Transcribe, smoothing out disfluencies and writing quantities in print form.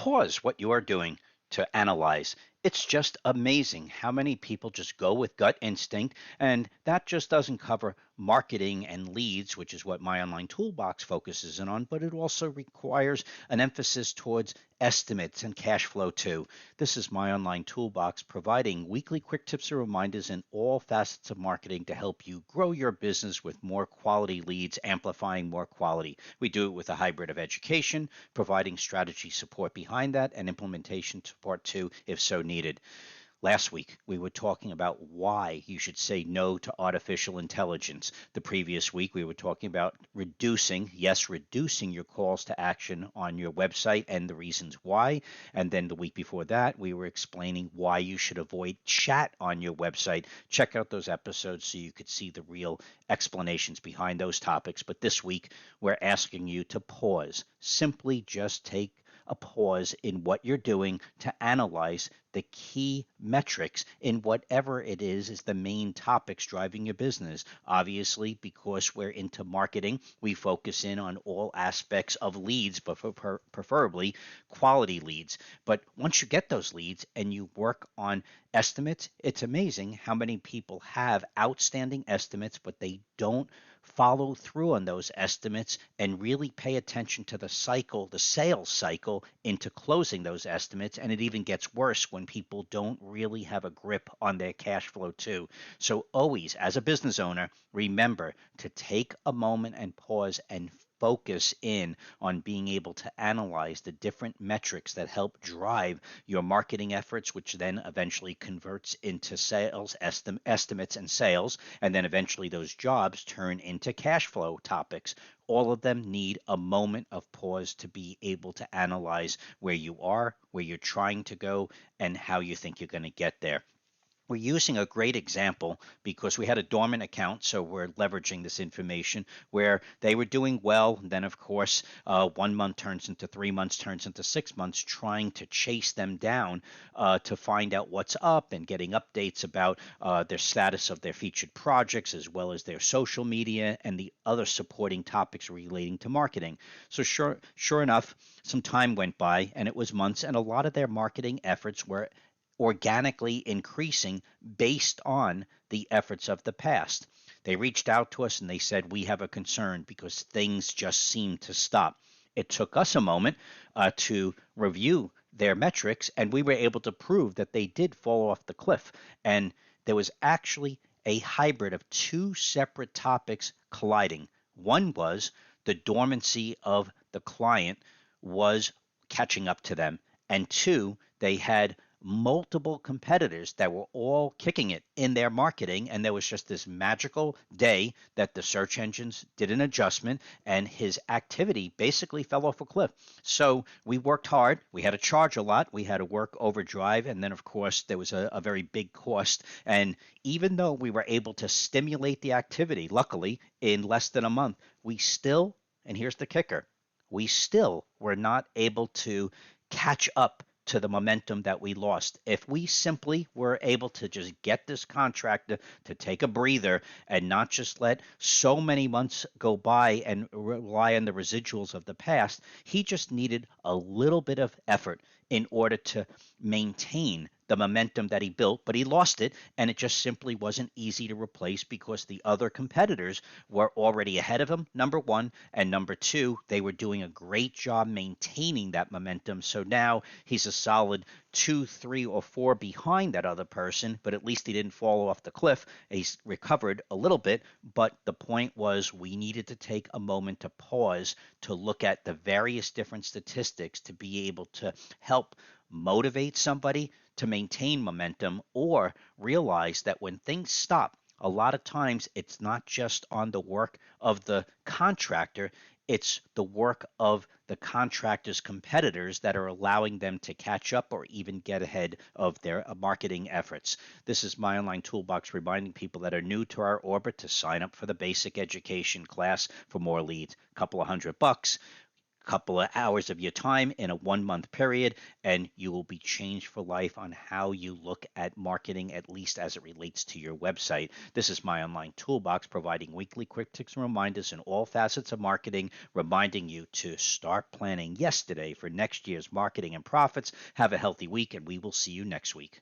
Pause what you are doing to analyze. It's just amazing how many people just go with gut instinct, and that just doesn't cover marketing and leads, which is what my online toolbox focuses in on, but it also requires an emphasis towards estimates and cash flow too. This is my online toolbox providing weekly quick tips and reminders in all facets of marketing to help you grow your business with more quality leads, amplifying more quality. We do it with a hybrid of education, providing strategy support behind that, and implementation support too, if so needed. Last week, we were talking about why you should say no to artificial intelligence. The previous week, we were talking about reducing your calls to action on your website and the reasons why. And then the week before that, we were explaining why you should avoid chat on your website. Check out those episodes so you could see the real explanations behind those topics. But this week, we're asking you to pause. Simply just take a pause in what you're doing to analyze the key metrics in whatever it is the main topics driving your business. Obviously, because we're into marketing, we focus in on all aspects of leads, but preferably quality leads. But once you get those leads and you work on estimates, it's amazing how many people have outstanding estimates, but they don't follow through on those estimates and really pay attention to the cycle, the sales cycle into closing those estimates. And it even gets worse when people don't really have a grip on their cash flow too. So always, as a business owner, remember to take a moment and pause and focus in on being able to analyze the different metrics that help drive your marketing efforts, which then eventually converts into sales estimates and sales, and then eventually those jobs turn into cash flow topics. All of them need a moment of pause to be able to analyze where you are, where you're trying to go, and how you think you're going to get there. We're using a great example because we had a dormant account, so we're leveraging this information where they were doing well. And then, of course, 1 month turns into 3 months, turns into 6 months, trying to chase them down to find out what's up and getting updates about their status of their featured projects, as well as their social media and the other supporting topics relating to marketing. So sure enough, some time went by, and it was months, and a lot of their marketing efforts were organically increasing based on the efforts of the past. They reached out to us and they said, we have a concern because things just seem to stop. It took us a moment to review their metrics, and we were able to prove that they did fall off the cliff. And there was actually a hybrid of two separate topics colliding. One was the dormancy of the client was catching up to them. And two, they had multiple competitors that were all kicking it in their marketing, and there was just this magical day that the search engines did an adjustment and his activity basically fell off a cliff. So we worked hard. We had to charge a lot. We had to work overdrive, and then of course there was a very big cost. And even though we were able to stimulate the activity, luckily in less than a month, we still, and here's the kicker, we still were not able to catch up to the momentum that we lost. If we simply were able to just get this contractor to take a breather and not just let so many months go by and rely on the residuals of the past, he just needed a little bit of effort in order to maintain the momentum that he built, but he lost it, and it just simply wasn't easy to replace because the other competitors were already ahead of him, number one, and number two, they were doing a great job maintaining that momentum. So now he's a solid 2, 3, or 4 behind that other person, but at least he didn't fall off the cliff. He's recovered a little bit, but the point was we needed to take a moment to pause to look at the various different statistics to be able to help motivate somebody to maintain momentum, or realize that when things stop, a lot of times it's not just on the work of the contractor, it's the work of the contractor's competitors that are allowing them to catch up or even get ahead of their marketing efforts. This is my online toolbox reminding people that are new to our orbit to sign up for the basic education class for more leads. A couple of $100. couple of hours of your time in a 1 month period, and you will be changed for life on how you look at marketing, at least as it relates to your website. This is my online toolbox, providing weekly quick tips and reminders in all facets of marketing, reminding you to start planning yesterday for next year's marketing and profits. Have a healthy week, and we will see you next week.